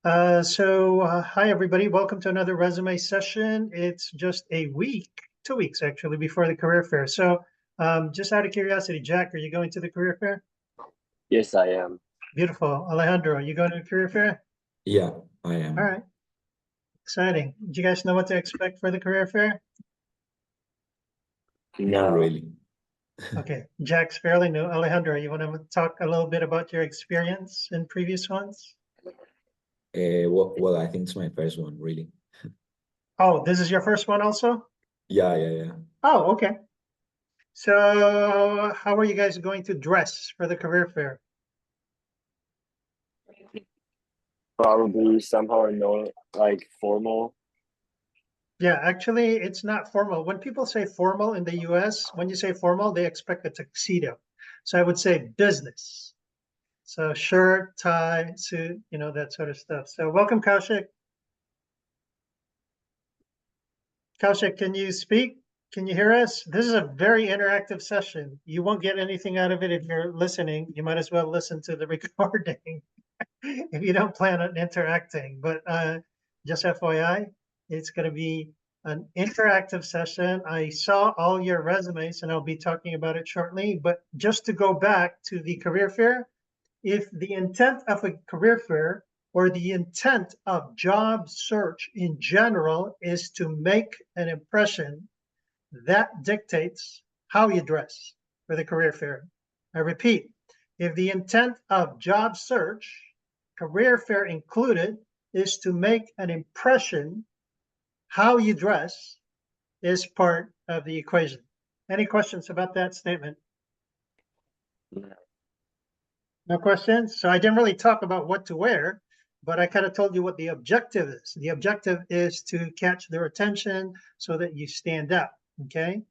Hi everybody, welcome to another resume session. It's just a week, 2 weeks actually, before the career fair. Just out of curiosity, Jack, are you going to the career fair? Yes, I am. Beautiful. Alejandro, are you going to the career fair? Yeah, I am. All right, exciting. Do you guys know what to expect for the career fair? Not No. really. Okay, Jack's fairly new. Alejandro, you want to talk a little bit about your experience in previous ones? Well, I think it's my first one, really. Oh, this is your first one also? Yeah. Oh, okay. So how are you guys going to dress for the career fair? Probably somehow no like formal. Yeah, actually, it's not formal. When people say formal in the US, when you say formal, they expect a tuxedo. So I would say business. So shirt, tie, suit, that sort of stuff. So welcome, Kaushik. Kaushik, can you speak? Can you hear us? This is a very interactive session. You won't get anything out of it if you're listening. You might as well listen to the recording if you don't plan on interacting. But just FYI, it's going to be an interactive session. I saw all your resumes and I'll be talking about it shortly. But just to go back to the career fair, if the intent of a career fair or the intent of job search in general is to make an impression, that dictates how you dress for the career fair. I repeat, if the intent of job search, career fair included, is to make an impression, how you dress is part of the equation. Any questions about that statement? No questions? So I didn't really talk about what to wear, but I kind of told you what the objective is. The objective is to catch their attention so that you stand out, okay?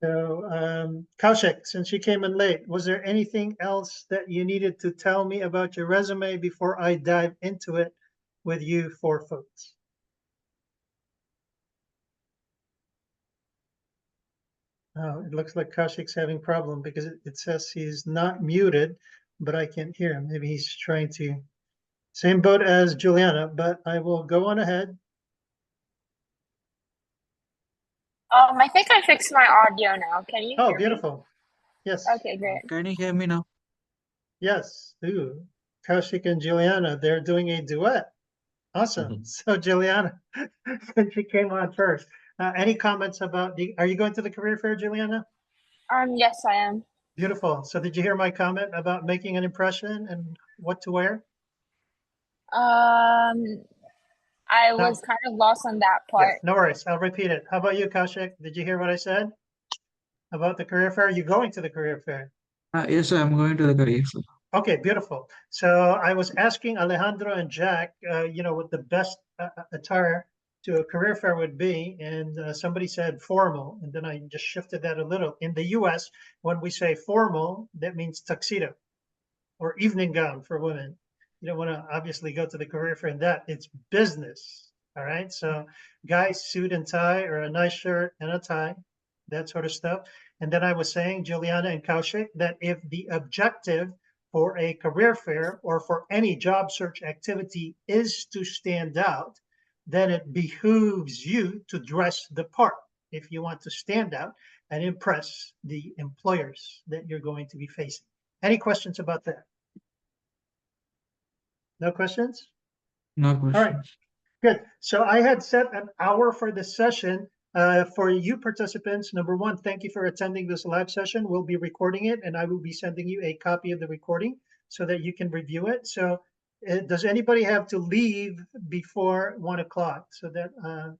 So, Kaushik, since you came in late, was there anything else that you needed to tell me about your resume before I dive into it with you four folks? Oh, it looks like Kaushik's having a problem because it says he's not muted, but I can't hear him. Maybe he's trying to, same boat as Juliana, but I will go on ahead. I think I fixed my audio now. Can you hear me? Beautiful. Yes. Okay, great. Can you hear me now? Yes. Ooh, Kaushik and Juliana, they're doing a duet. Awesome. So Juliana, since you came on first, any comments about are you going to the career fair, Juliana? Yes, I am. Beautiful. So did you hear my comment about making an impression and what to wear? I was kind of lost on that part. Yes, no worries. I'll repeat it. How about you, Kaushik? Did you hear what I said about the career fair? Are you going to the career fair? Yes, I'm going to the career fair. Okay, beautiful. So I was asking Alejandro and Jack, what the best attire to a career fair would be, and somebody said formal, and then I just shifted that a little. In the US, when we say formal, that means tuxedo or evening gown for women. You don't want to obviously go to the career fair in that. It's business, all right? So guys, suit and tie, or a nice shirt and a tie, that sort of stuff. And then I was saying, Juliana and Kaushik, that if the objective for a career fair or for any job search activity is to stand out, then it behooves you to dress the part if you want to stand out and impress the employers that you're going to be facing. Any questions about that? No questions? No questions. All right, good. So I had set an hour for this session. For you participants, number one, thank you for attending this live session. We'll be recording it, and I will be sending you a copy of the recording so that you can review it. So does anybody have to leave before 1 o'clock so that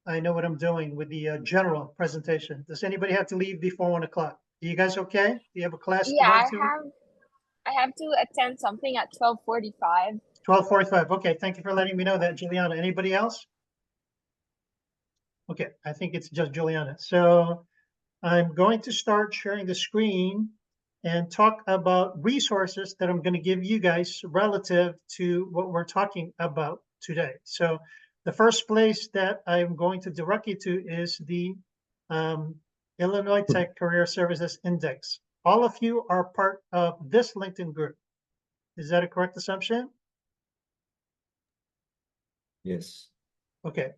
I know what I'm doing with the general presentation? Does anybody have to leave before 1 o'clock? Are you guys okay? Do you have a class Yeah, to run to? I have to attend something at 12:45. 12:45. Okay, thank you for letting me know that, Juliana. Anybody else? Okay, I think it's just Juliana. So I'm going to start sharing the screen and talk about resources that I'm going to give you guys relative to what we're talking about today. So the first place that I'm going to direct you to is the Illinois Tech Career Services Index. All of you are part of this LinkedIn group. Is that a correct assumption? Yes. Okay.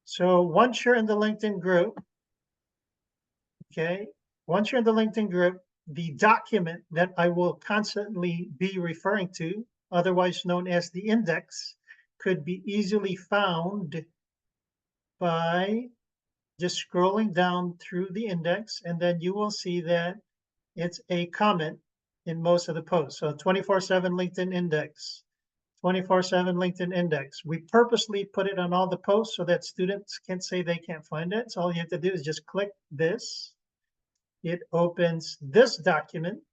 So once you're in the LinkedIn group, okay, once you're in the LinkedIn group, the document that I will constantly be referring to, otherwise known as the index, could be easily found by just scrolling down through the index, and then you will see that it's a comment in most of the posts. So 24/7 LinkedIn index, 24/7 LinkedIn index. We purposely put it on all the posts so that students can't say they can't find it. So all you have to do is just click this. It opens this document.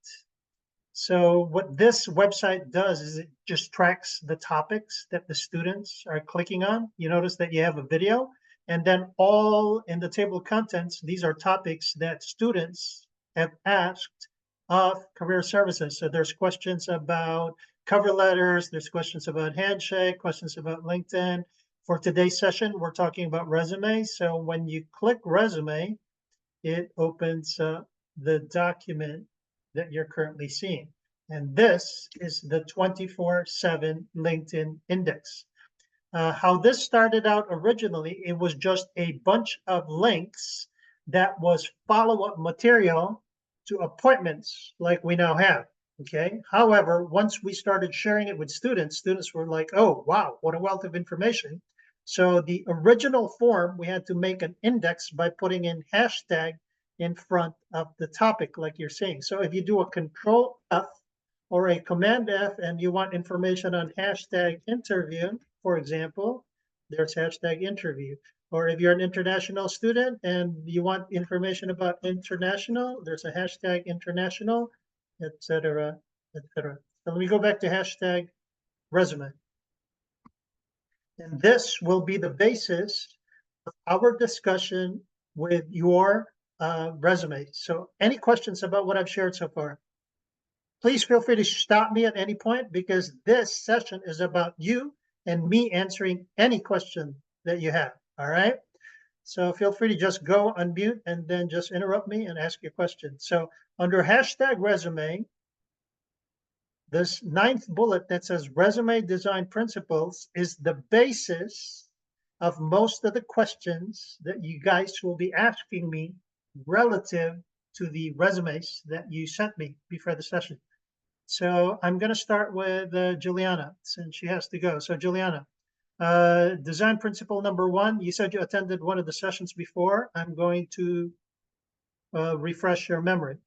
So what this website does is it just tracks the topics that the students are clicking on. You notice that you have a video, and then all in the table of contents, these are topics that students have asked of career services. So there's questions about cover letters, there's questions about Handshake, questions about LinkedIn. For today's session, we're talking about resume. So when you click resume, it opens the document that you're currently seeing. And this is the 24/7 LinkedIn index. How this started out originally, it was just a bunch of links that was follow-up material to appointments like we now have, okay? However, once we started sharing it with students, students were like, oh, wow, what a wealth of information. So the original form, we had to make an index by putting in hashtag in front of the topic, like you're saying. So if you do a Control F or a Command F and you want information on hashtag interview, for example, there's hashtag interview. Or if you're an international student and you want information about international, there's a hashtag international, etc., etc. So let me go back to hashtag resume. And this will be the basis of our discussion with your resume. So any questions about what I've shared so far? Please feel free to stop me at any point, because this session is about you and me answering any question that you have, all right? So feel free to just go unmute and then just interrupt me and ask your question. So under hashtag resume, this 9th bullet that says resume design principles is the basis of most of the questions that you guys will be asking me relative to the resumes that you sent me before the session. So I'm going to start with Juliana, since she has to go. So Juliana, design principle number 1, you said you attended one of the sessions before. I'm going to refresh your memory.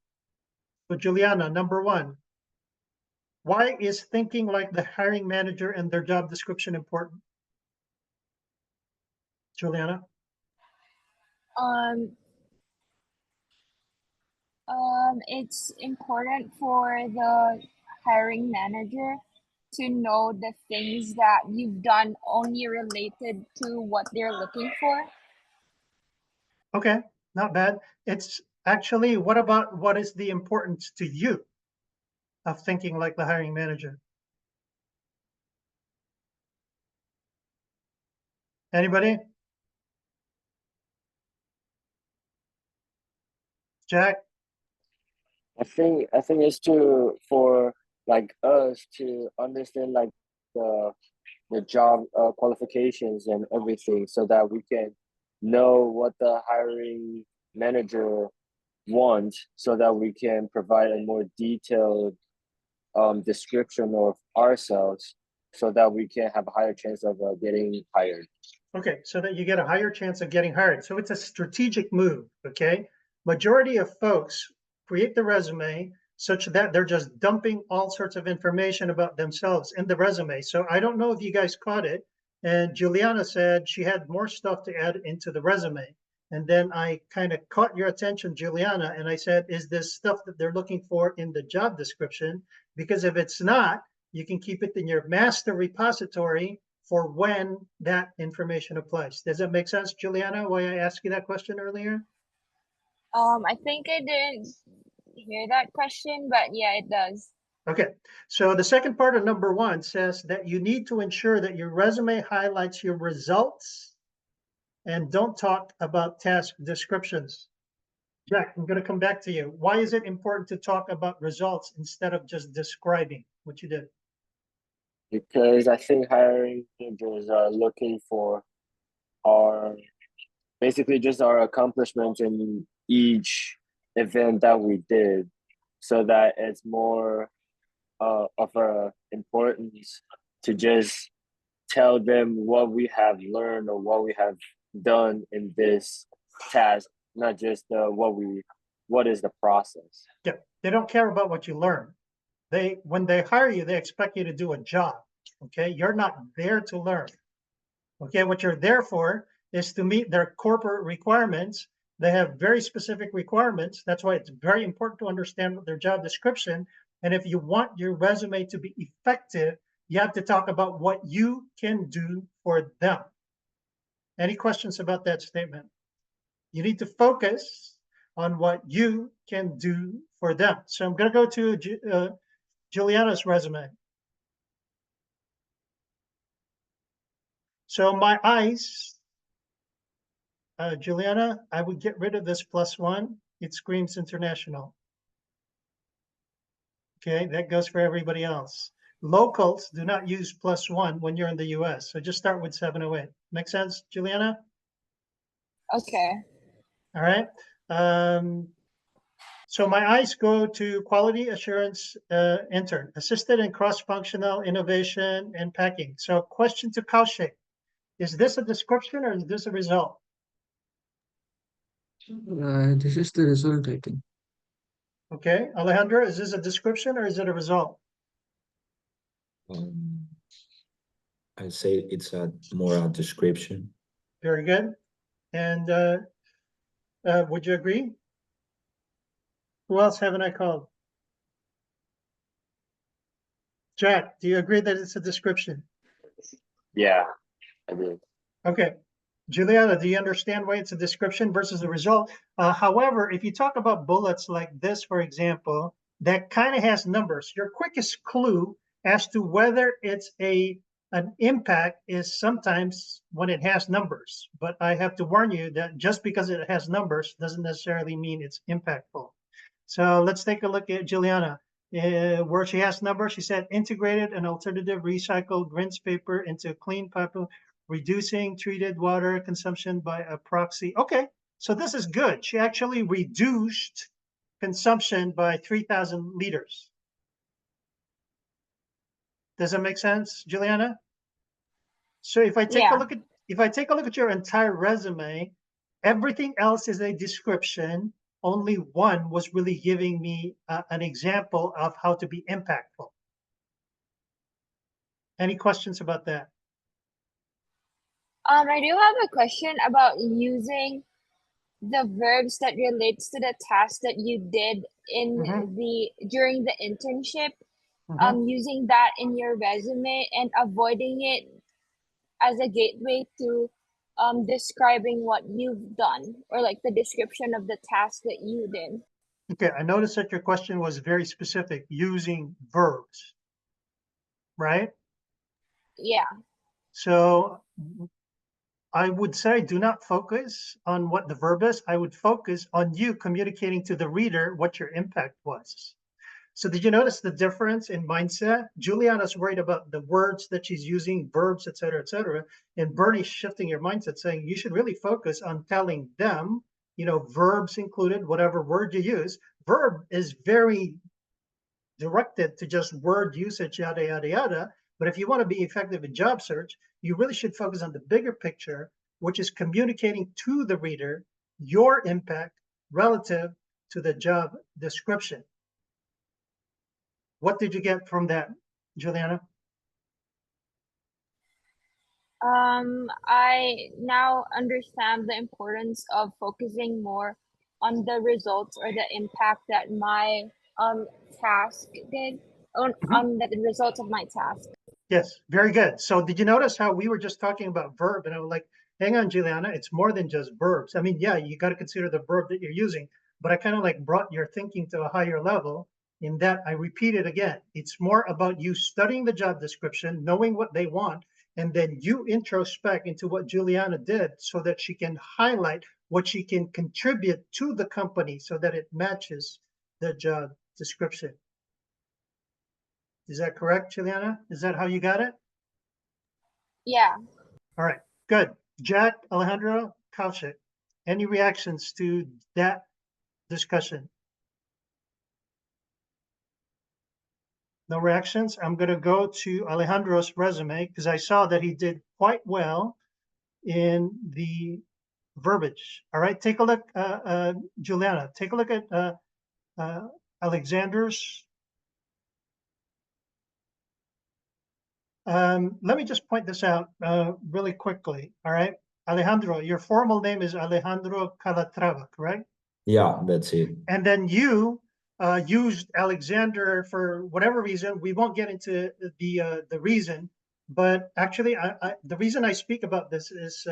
So Juliana, number 1, why is thinking like the hiring manager and their job description important? Juliana? It's important for the hiring manager to know the things that you've done only related to what they're looking for. Okay, not bad. It's actually, what about what is the importance to you of thinking like the hiring manager? Anybody? Jack? I think it's for like us to understand like the job qualifications and everything, so that we can know what the hiring manager wants, so that we can provide a more detailed description of ourselves, so that we can have a higher chance of getting hired. Okay, so that you get a higher chance of getting hired. So it's a strategic move, okay? Majority of folks create the resume such that they're just dumping all sorts of information about themselves in the resume. So I don't know if you guys caught it. And Juliana said she had more stuff to add into the resume. And then I kind of caught your attention, Juliana, and I said, is this stuff that they're looking for in the job description? Because if it's not, you can keep it in your master repository for when that information applies. Does that make sense, Juliana, why I asked you that question earlier? I think I didn't hear that question, but yeah, it does. Okay, so the second part of number 1 says that you need to ensure that your resume highlights your results and don't talk about task descriptions. Jack, I'm going to come back to you. Why is it important to talk about results instead of just describing what you did? Because I think hiring managers are looking for our basically just our accomplishments in each event that we did, so that it's more of a importance to just tell them what we have learned or what we have done in this task, not just what is the process. Yeah, they don't care about what you learn. When they hire you, they expect you to do a job. Okay, you're not there to learn. Okay, what you're there for is to meet their corporate requirements. They have very specific requirements. That's why it's very important to understand their job description. And if you want your resume to be effective, you have to talk about what you can do for them. Any questions about that statement? You need to focus on what you can do for them. So I'm going to go to Juliana's resume. So my eyes, Juliana, I would get rid of this +1. It screams international. Okay, that goes for everybody else. Locals do not use +1 when you're in the US. So just start with 708. Make sense, Juliana? Okay. All right. So my eyes go to quality assurance intern, assisted in cross-functional innovation and packing. So question to 𝗏𝗀𝘀𝗃. Is this a description or is this a result? This is the result, I think. Okay, Alejandro, is this a description or is it a result? I'd say it's more a description. Very good. And would you agree? Who else haven't I called? Jack, do you agree that it's a description? Yeah, I do. Okay. Juliana, do you understand why it's a description versus a result? However, if you talk about bullets like this, for example, that kind of has numbers. Your quickest clue as to whether it's an impact is sometimes when it has numbers. But I have to warn you that just because it has numbers doesn't necessarily mean it's impactful. So let's take a look at Juliana. Where she has numbers, she said integrated and alternative recycled rinse paper into clean paper, reducing treated water consumption by a proxy. Okay, so this is good. She actually reduced consumption by 3,000 liters. Does that make sense, Juliana? So if I take a look at your entire resume, everything else is a description. Only one was really giving me an example of how to be impactful. Any questions about that? I do have a question about using the verbs that relates to the task that you did in during the internship. Using that in your resume and avoiding it as a gateway to describing what you've done, or like the description of the task that you did. Okay, I noticed that your question was very specific, using verbs, right? Yeah. So I would say do not focus on what the verb is. I would focus on you communicating to the reader what your impact was. So did you notice the difference in mindset? Juliana's worried about the words that she's using, verbs, et cetera, and Bernie's shifting your mindset, saying you should really focus on telling them, you know, verbs included, whatever word you use. Verb is very directed to just word usage, yada, yada, yada. But if you want to be effective in job search, you really should focus on the bigger picture, which is communicating to the reader your impact relative to the job description. What did you get from that, Juliana? I now understand the importance of focusing more on the results or the impact that my task did on the results of my task. Yes, very good. So did you notice how we were just talking about verb, and I was like, hang on, Juliana, it's more than just verbs. I mean, yeah, you got to consider the verb that you're using, but I kind of like brought your thinking to a higher level in that I repeat it again. It's more about you studying the job description, knowing what they want, and then you introspect into what Juliana did so that she can highlight what she can contribute to the company so that it matches the job description. Is that correct, Juliana? Is that how you got it? Yeah. All right, good. Jack, Alejandro, 𝗏𝗀𝘀𝗃, any reactions to that discussion? No reactions? I'm going to go to Alejandro's resume because I saw that he did quite well in the verbiage. All right, take a look, Juliana, take a look at Alexander's. Let me just point this out really quickly. All right, Alejandro, your formal name is Alejandro Calatrava, correct? Yeah, that's it. And then you used Alexander for whatever reason. We won't get into the reason, but actually, the reason I speak about this is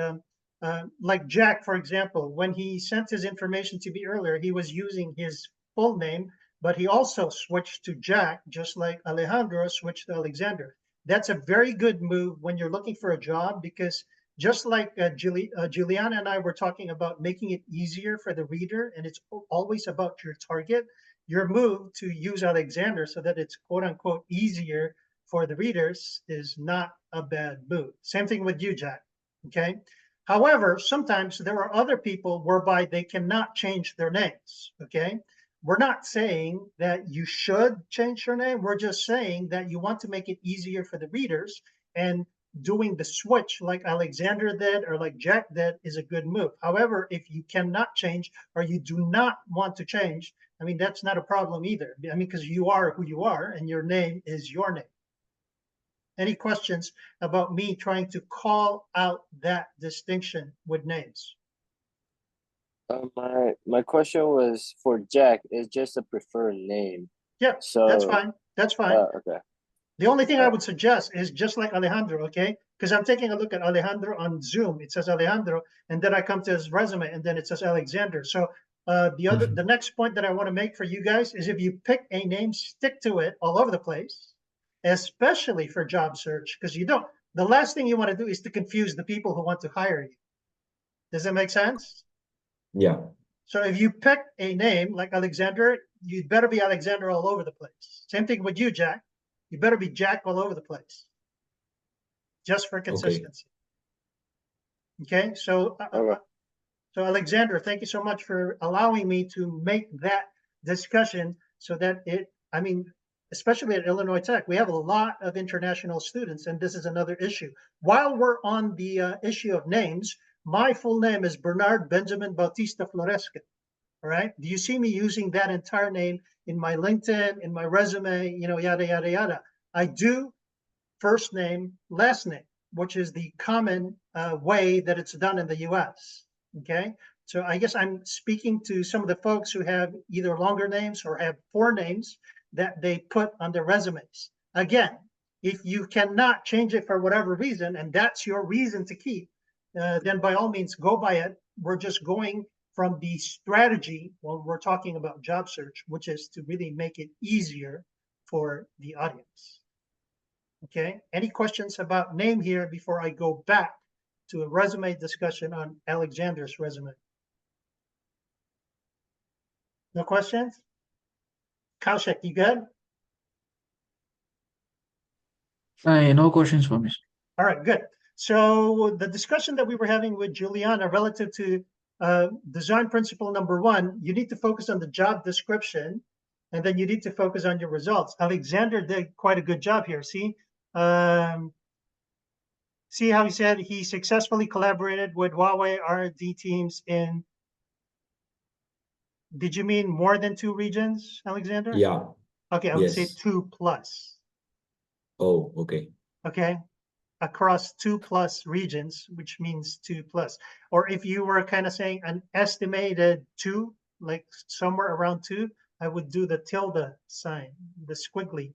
like Jack, for example, when he sent his information to me earlier, he was using his full name, but he also switched to Jack, just like Alejandro switched to Alexander. That's a very good move when you're looking for a job, because just like Juliana and I were talking about making it easier for the reader, and it's always about your target, your move to use Alexander so that it's quote unquote easier for the readers is not a bad move. Same thing with you, Jack, okay? However, sometimes there are other people whereby they cannot change their names, okay? We're not saying that you should change your name. We're just saying that you want to make it easier for the readers, and doing the switch like Alexander did or like Jack did is a good move. However, if you cannot change or you do not want to change, I mean, that's not a problem either. I mean, because you are who you are and your name is your name. Any questions about me trying to call out that distinction with names? My question was for Jack. Is just a preferred name. Yeah, So that's fine. That's fine. Okay. The only thing I would suggest is just like Alejandro, okay? Because I'm taking a look at Alejandro on Zoom. It says Alejandro, and then I come to his resume, and then it says Alexander. So the next point that I want to make for you guys is if you pick a name, stick to it all over the place, especially for job search, because you don't. The last thing you want to do is to confuse the people who want to hire you. Does that make sense? Yeah. So if you pick a name like Alexander, you'd better be Alexander all over the place. Same thing with you, Jack. You better be Jack all over the place, just for consistency. Okay, so so Alexander, thank you so much for allowing me to make that discussion so that I mean, especially at Illinois Tech, we have a lot of international students, and this is another issue. While we're on the issue of names, my full name is Bernard Benjamin Bautista Floresca. All right, do you see me using that entire name in my LinkedIn, in my resume, you know, yada, yada, yada. I do first name, last name, which is the common way that it's done in the US, okay? So I guess I'm speaking to some of the folks who have either longer names or have four names that they put on their resumes. Again, if you cannot change it for whatever reason, and that's your reason to keep, then by all means, go by it. We're just going from the strategy when we're talking about job search, which is to really make it easier for the audience. Okay, any questions about name here before I go back to a resume discussion on Alexander's resume? No questions? 𝗏𝗀𝘀𝗃, you good? No questions for me. All right, good. So the discussion that we were having with Juliana relative to design principle number 1, you need to focus on the job description, and then you need to focus on your results. Alexander did quite a good job here. See, see how he said he successfully collaborated with Huawei R&D teams in, did you mean more than 2 regions, Alexander? Yeah. Okay, I would say 2+. Oh, okay. Okay, across 2+ regions, which means 2+. Or if you were kind of saying an estimated 2, like somewhere around 2, I would do the tilde sign, the squiggly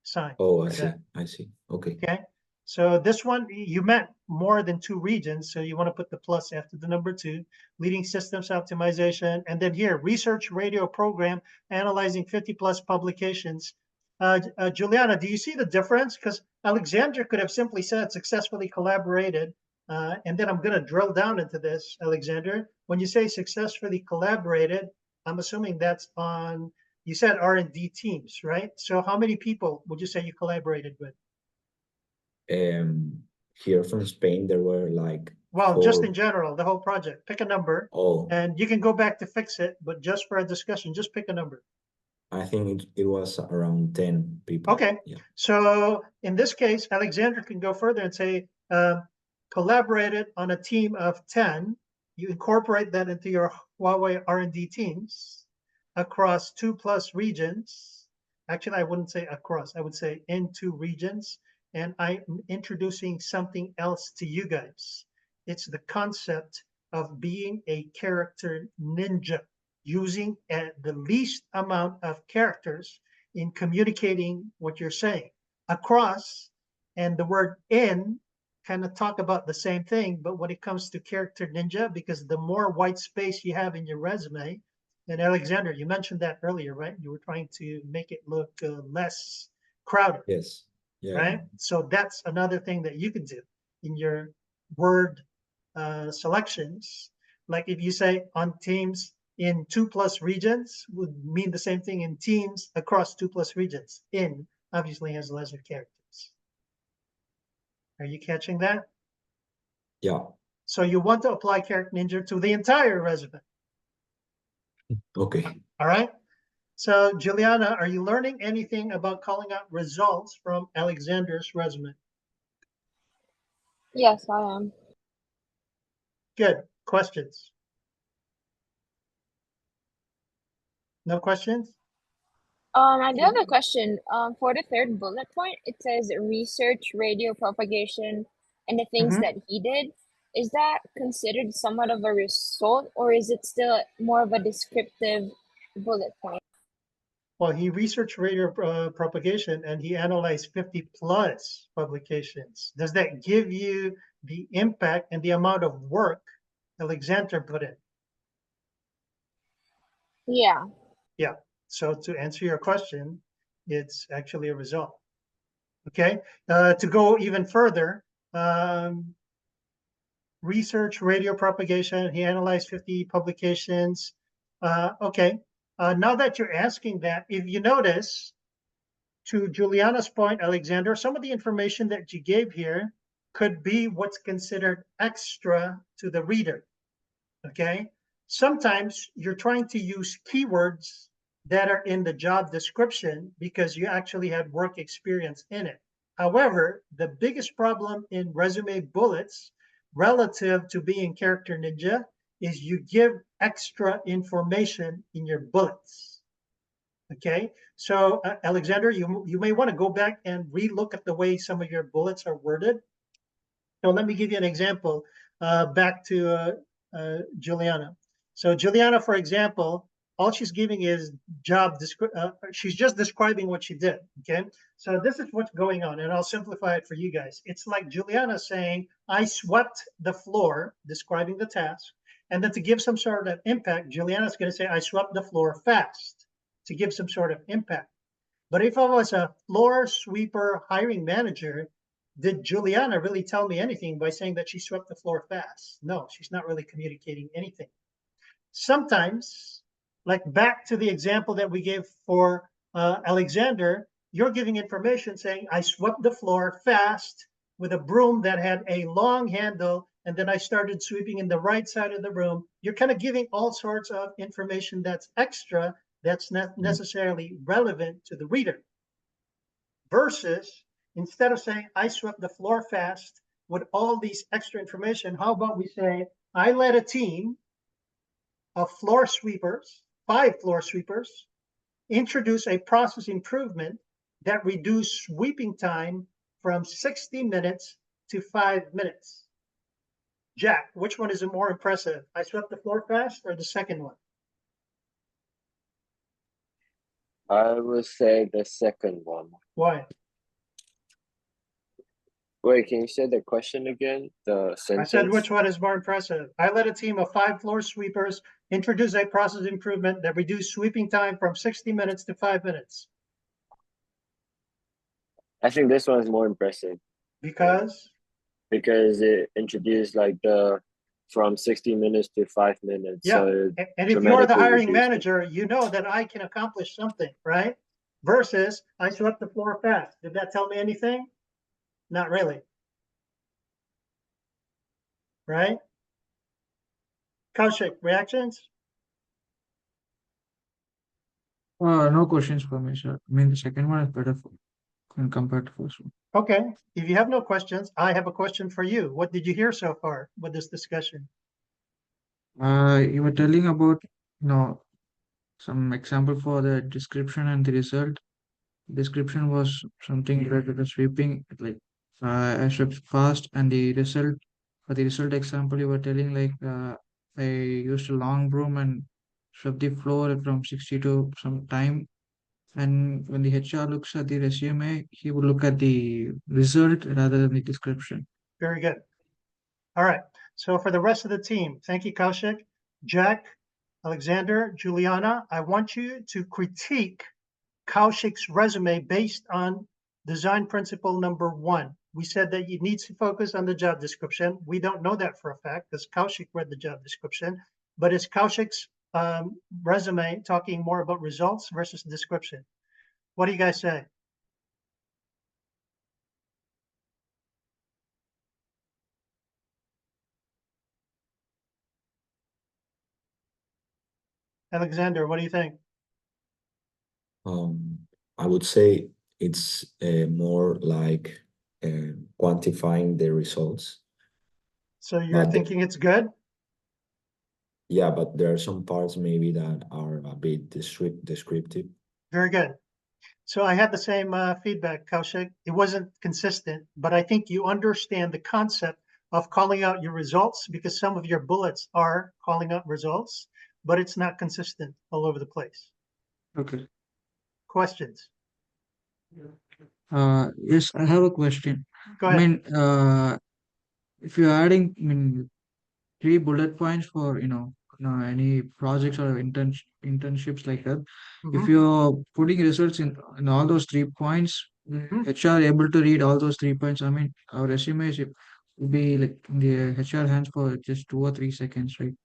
sign. Oh, I see. I see. Okay. Okay, so this one, you meant more than 2 regions, so you want to put the plus after the number 2. Leading systems optimization, and then here, research radio program analyzing 50+ publications. Juliana, do you see the difference? Because Alexander could have simply said successfully collaborated, and then I'm going to drill down into this, Alexander. When you say successfully collaborated, I'm assuming that's on, You said R&D teams, right? So how many people would you say you collaborated with? Here from Spain, there were like Well, just 4. in general, the whole project. Pick a number, Oh, and you can go back to fix it, but just for a discussion, just pick a number. I think it was around 10 people. Okay. Yeah. So in this case, Alexander can go further and say, collaborated on a team of 10. You incorporate that into your Huawei R&D teams across 2+ regions. Actually, I wouldn't say across, I would say in 2 regions. And I'm introducing something else to you guys. It's the concept of being a character ninja, using the least amount of characters in communicating what you're saying. Across and the word in kind of talk about the same thing, but when it comes to character ninja, because the more white space you have in your resume, and Alexander, you mentioned that earlier, right? You were trying to make it look less crowded. Yes. Yeah. Right? So that's another thing that you can do in your word selections. Like if you say on teams in 2+ regions would mean the same thing in teams across 2+ regions. In obviously has lesser characters. Are you catching that? Yeah. So you want to apply Character Ninja to the entire resume. Okay. All right. So Juliana, are you learning anything about calling out results from Alexander's resume? Yes, I am. Good. Questions? No questions? I do have a question. For the third bullet point, it says research radio propagation and the things Mhm. that he did. Is that considered somewhat of a result, or is it still more of a descriptive bullet point? Well, he researched radio propagation and he analyzed 50+ publications. Does that give you the impact and the amount of work Alexander put in? Yeah. Yeah. So to answer your question, it's actually a result. Okay. To go even further, research radio propagation. He analyzed 50 publications. Okay. Now that you're asking that, if you notice, to Juliana's point, Alexander, some of the information that you gave here could be what's considered extra to the reader. Okay. Sometimes you're trying to use keywords that are in the job description because you actually had work experience in it. However, the biggest problem in resume bullets relative to being Character Ninja is you give extra information in your bullets. Okay, so Alexander, you may want to go back and relook at the way some of your bullets are worded. So let me give you an example back to Juliana. So Juliana, for example, all she's giving is she's just describing what she did, okay? So this is what's going on, and I'll simplify it for you guys. It's like Juliana saying, I swept the floor, describing the task, and then to give some sort of impact, Juliana's gonna say, I swept the floor fast, to give some sort of impact. But if I was a floor sweeper hiring manager, did Juliana really tell me anything by saying that she swept the floor fast? No, she's not really communicating anything. Sometimes, like back to the example that we gave for Alexander, you're giving information saying, I swept the floor fast with a broom that had a long handle, and then I started sweeping in the right side of the room. You're kind of giving all sorts of information that's extra, that's not necessarily relevant to the reader. Versus, instead of saying, I swept the floor fast with all these extra information, how about we say, I led a team of floor sweepers, 5 floor sweepers, introduce a process improvement that reduced sweeping time from 60 minutes to 5 minutes. Jack, which one is more impressive? I swept the floor fast or the second one? I would say the second one. Why? Wait, can you say the question again? The sentence? I said, which one is more impressive? I led a team of 5 floor sweepers, introduced a process improvement that reduced sweeping time from 60 minutes to 5 minutes. I think this one is more impressive. Because? Because it introduced like the from 60 minutes to 5 minutes. Yeah, So and if you're the dramatically hiring reduced it. manager, you know that I can accomplish something, right? Versus I swept the floor fast. Did that tell me anything? Not really. Right? Kaushik, reactions? No questions for me, sir. I mean, the second one is better when compared to first one. Okay, if you have no questions, I have a question for you. What did you hear so far with this discussion? You were telling about, some example for the description and the result. Description was something related to sweeping, like I swept fast, and the result, for the result example, you were telling like I used a long broom and swept the floor from 60 to some time. And when the HR looks at the resume, he would look at the result rather than the description. Very good. All right, so for the rest of the team, thank you, Kaushik. Jack, Alexander, Juliana, I want you to critique Kaushik's resume based on design principle number 1. We said that you need to focus on the job description. We don't know that for a fact because Kaushik read the job description, but is Kaushik's resume talking more about results versus description? What do you guys say? Alexander, what do you think? I would say it's more like quantifying the results. So you're But thinking it's good? yeah, but there are some parts maybe that are a bit descriptive. Very good. So I had the same feedback, Kaushik. It wasn't consistent, but I think you understand the concept of calling out your results because some of your bullets are calling out results, but it's not consistent all over the place. Okay. Questions? Yes, I have a question. Go I ahead. mean, if you're adding, 3 bullet points for, any projects or internships like that, if Mhm. you're putting results in all those 3 points, HR able to read all those 3 points. I mean, our resumes will be like in the HR hands for just 2 or 3 seconds, right?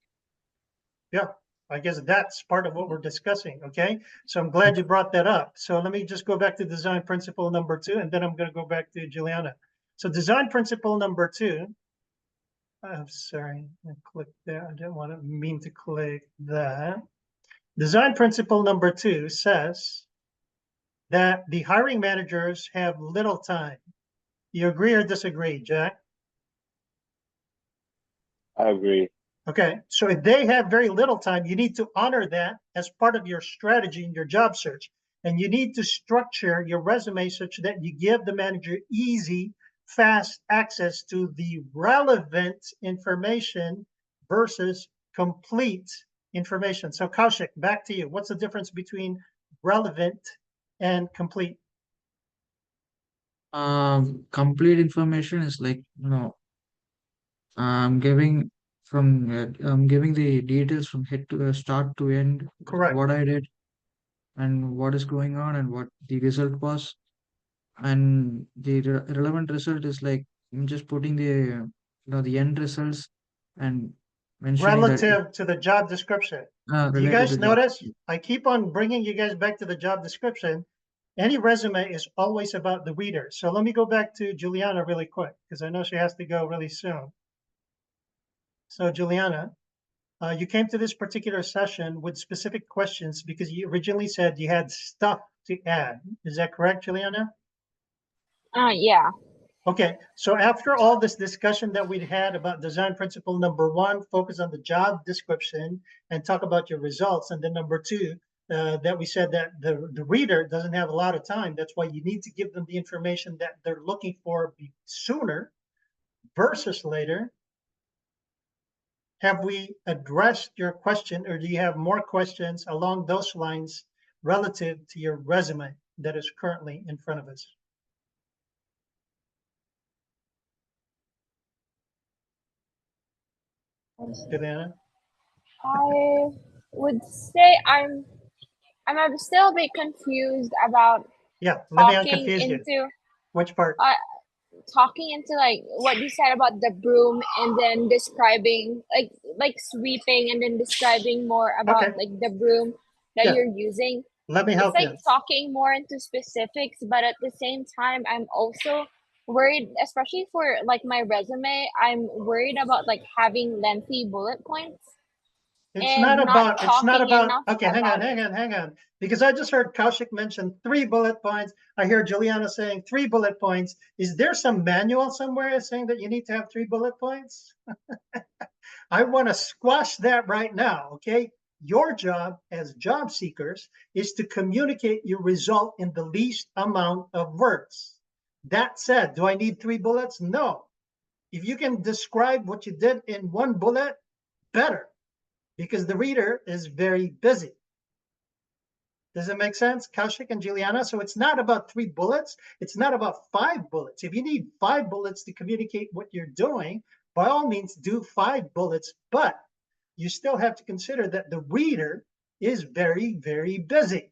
Yeah, I guess that's part of what we're discussing, okay? So I'm glad you brought that up. So let me just go back to design principle number 2, and then I'm going to go back to Juliana. So design principle number 2, I'm sorry, I clicked there. I didn't want to mean to click that. Design principle number 2 says that the hiring managers have little time. You agree or disagree, Jack? I agree. Okay, so if they have very little time, you need to honor that as part of your strategy in your job search. And you need to structure your resume such that you give the manager easy, fast access to the relevant information versus complete information. So Kaushik, back to you. What's the difference between relevant and complete? Complete information is like, I'm giving I'm giving the details from head to start to end, Correct. what I did and what is going on and what the result was. And the relevant result is like I'm just putting the end results and mentioning that Relative to the job description. Do you related guys to job. notice? I keep on bringing you guys back to the job description. Any resume is always about the reader. So let me go back to Juliana really quick because I know she has to go really soon. So Juliana, you came to this particular session with specific questions because you originally said you had stuff to add. Is that correct, Juliana? Yeah. Okay, so after all this discussion that we'd had about design principle number 1, focus on the job description and talk about your results. And then number 2, that we said that the reader doesn't have a lot of time. That's why you need to give them the information that they're looking for sooner versus later. Have we addressed your question, or do you have more questions along those lines relative to your resume that is currently in front of us? Juliana? I would say I'm still a bit confused about Yeah, let me talking unconfuse you. into Which part? talking into like what you said about the broom and then describing like sweeping and then describing more about Okay. like the broom that Yeah. you're using. Let me It's help like you. talking more into specifics, but at the same time, I'm also worried, especially for like my resume, I'm worried about like having lengthy bullet points It's and not not about, talking enough okay, hang about on, it. hang on. Because I just heard Kaushik mention 3 bullet points. I hear Juliana saying 3 bullet points. Is there some manual somewhere saying that you need to have 3 bullet points? I want to squash that right now, okay? Your job as job seekers is to communicate your result in the least amount of words. That said, do I need 3 bullets? No. If you can describe what you did in 1 bullet, better, because the reader is very busy. Does it make sense, Kaushik and Juliana? So it's not about 3 bullets. It's not about 5 bullets. If you need 5 bullets to communicate what you're doing, by all means, do 5 bullets, but you still have to consider that the reader is very, very busy.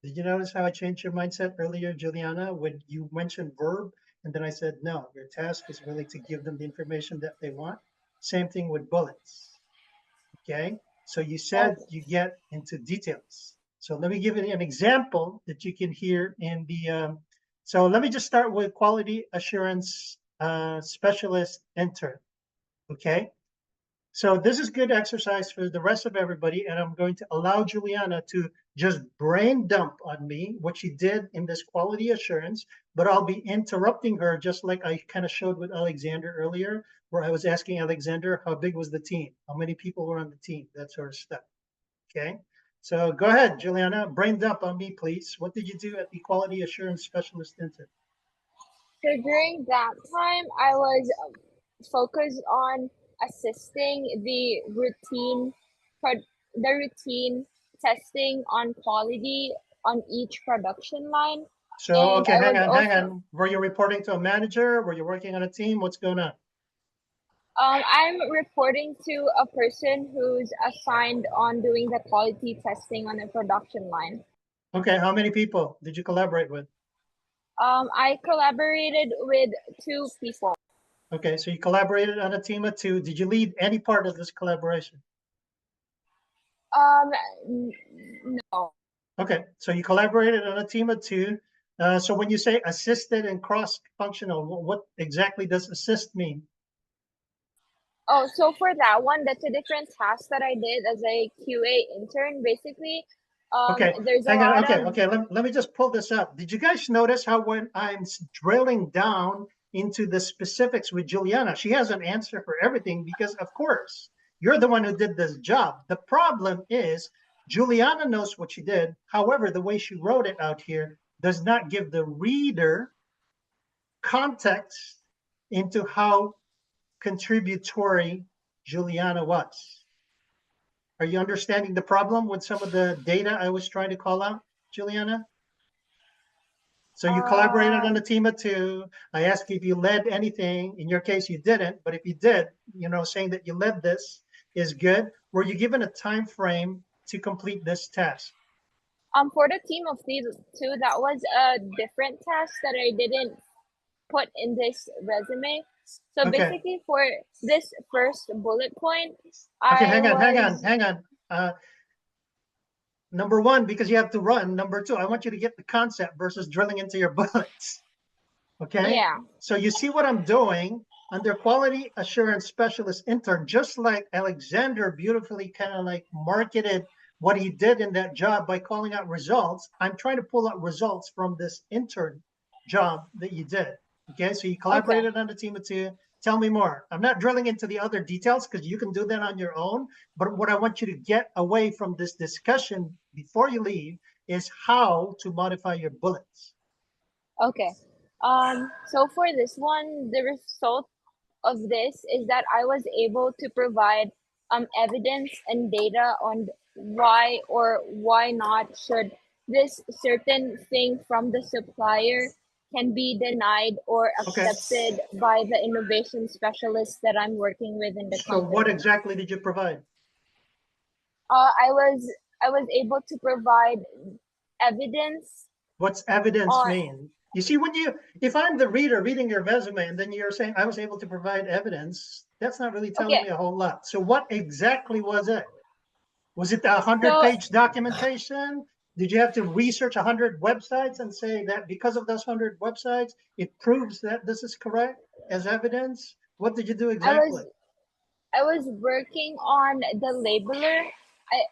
Did you notice how I changed your mindset earlier, Juliana, when you mentioned verb? And then I said, no, your task is really to give them the information that they want. Same thing with bullets. Okay, so you said you get into details. So let me give you an example that you can hear in the, so let me just start with quality assurance specialist intern. Okay, so this is good exercise for the rest of everybody, and I'm going to allow Juliana to just brain dump on me what she did in this quality assurance, but I'll be interrupting her just like I kind of showed with Alexander earlier, where I was asking Alexander how big was the team, how many people were on the team, that sort of stuff. Okay, so go ahead, Juliana, brain dump on me, please. What did you do at the quality assurance specialist intern? So during that time, I was focused on assisting the routine testing on quality on each production line. So, And okay, I hang was on, also hang on. Were you reporting to a manager? Were you working on a team? What's going on? I'm reporting to a person who's assigned on doing the quality testing on the production line. Okay, how many people did you collaborate with? I collaborated with 2 people. Okay, so you collaborated on a team of 2. Did you lead any part of this collaboration? No. Okay, so you collaborated on a team of 2. So when you say assisted and cross-functional, what exactly does assist mean? Oh, so for that one, that's a different task that I did as a QA intern. Basically, Okay, there's a hang on. lot Okay, of okay. Let me just pull this up. Did you guys notice how when I'm drilling down into the specifics with Juliana, she has an answer for everything because, of course, you're the one who did this job. The problem is Juliana knows what she did. However, the way she wrote it out here does not give the reader context into how contributory Juliana was. Are you understanding the problem with some of the data I was trying to call out, Juliana? So you collaborated on a team of 2. I asked you if you led anything. In your case, you didn't. But if you did, you know, saying that you led this is good. Were you given a time frame to complete this task? for the team of 2, that was a different task that I didn't put in this resume. So Okay. basically, for this first bullet point, Okay, I was hang on. Number 1, because you have to run. Number 2, I want you to get the concept versus drilling into your bullets. Okay. Yeah. So you see what I'm doing under quality assurance specialist intern, just like Alexander beautifully kind of like marketed what he did in that job by calling out results. I'm trying to pull out results from this intern job that you did. Okay. So you collaborated on a team of 2. Tell me more. I'm not drilling into the other details because you can do that on your own. But what I want you to get away from this discussion before you leave is how to modify your bullets. Okay. So for this one, the result of this is that I was able to provide evidence and data on why or why not should this certain thing from the supplier can be denied or accepted by the innovation specialist that I'm working with in the company. So what exactly did you provide? I was able to provide evidence. What's evidence mean? You see, if I'm the reader reading your resume and then you're saying I was able to provide evidence, that's not really telling me a whole lot. So what exactly was it? Was it a 100-page documentation? Did you have to research 100 websites and say that because of those 100 websites, it proves that this is correct as evidence? What did you do exactly? I was working on the labeler.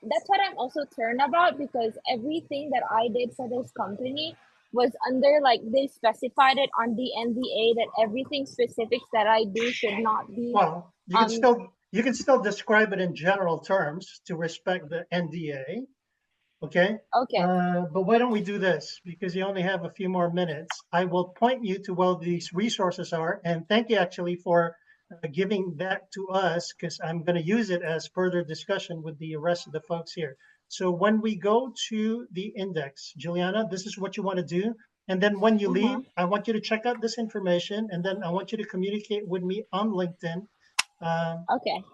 That's what I'm also turned about, because everything that I did for this company was under, like, they specified it on the NDA that everything specifics that I do should not be. Well, you can still describe it in general terms to respect the NDA. Okay. Okay. But why don't we do this? Because you only have a few more minutes. I will point you to where these resources are, and thank you actually for giving that to us, because I'm going to use it as further discussion with the rest of the folks here. So when we go to the index, Juliana, this is what you want to do. And then when you leave, I want you to check out this information, and then I want you to communicate with me on LinkedIn. Okay.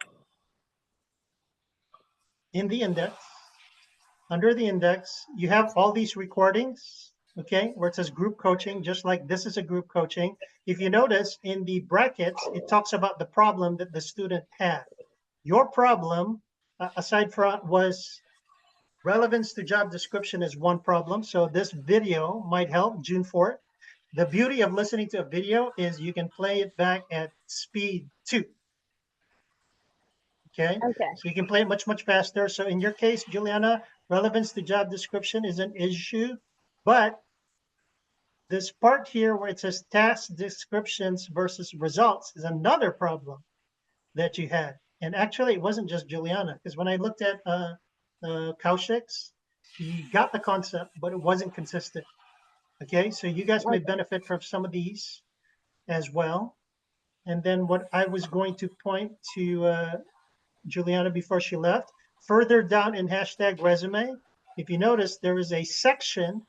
In the index, under the index, you have all these recordings, okay, where it says group coaching, just like this is a group coaching. If you notice in the brackets, it talks about the problem that the student had. Your problem, aside from, was relevance to job description is one problem. So this video might help, June 4th. The beauty of listening to a video is you can play it back at speed 2. Okay. So you can play it much, much faster. So in your case, Juliana, relevance to job description is an issue, but this part here where it says task descriptions versus results is another problem that you had. And actually, it wasn't just Juliana, because when I looked at 𝗏𝗀𝘀𝗰𝗿, he got the concept, but it wasn't consistent. Okay, so you guys may benefit from some of these as well. And then what I was going to point to Juliana before she left, further down in hashtag resume, if you notice, there is a section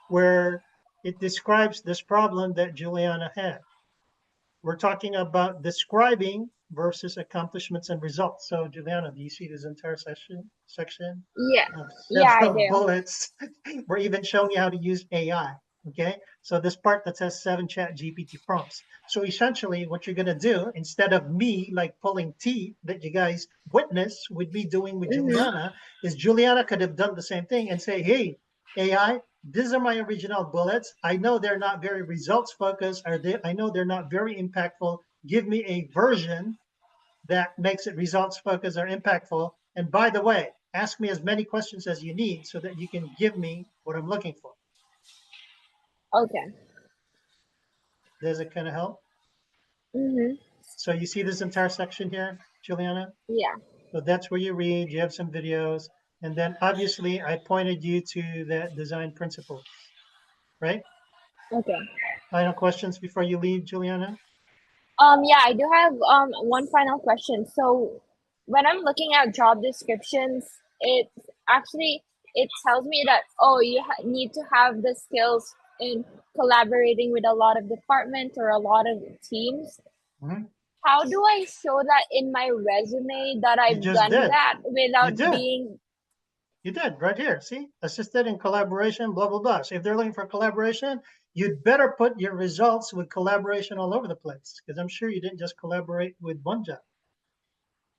where it describes this problem that Juliana had. We're talking about describing versus accomplishments and results. So Juliana, do you see this entire section? Yeah, I do. Bullets. We're even showing you how to use AI. Okay, so this part that says 7 ChatGPT prompts. So essentially what you're going to do, instead of me like pulling teeth that you guys witness with me doing with Juliana, is Juliana could have done the same thing and say, hey, AI, these are my original bullets. I know they're not very results focused, I know they're not very impactful. Give me a version that makes it results focused or impactful. And by the way, ask me as many questions as you need so that you can give me what I'm looking for. Okay. Does it kind of help? So you see this entire section here, Juliana? Yeah. So that's where you read, you have some videos, and then obviously I pointed you to that design principles, right? Okay. Final questions before you leave, Juliana? Yeah, I do have one final question. So when I'm looking at job descriptions, it tells me that, oh, you need to have the skills in collaborating with a lot of departments or a lot of teams. How do I show that in my resume that I've done that without being... You did, right here. See, assisted in collaboration, blah, blah, blah. So if they're looking for collaboration, you'd better put your results with collaboration all over the place, because I'm sure you didn't just collaborate with one job.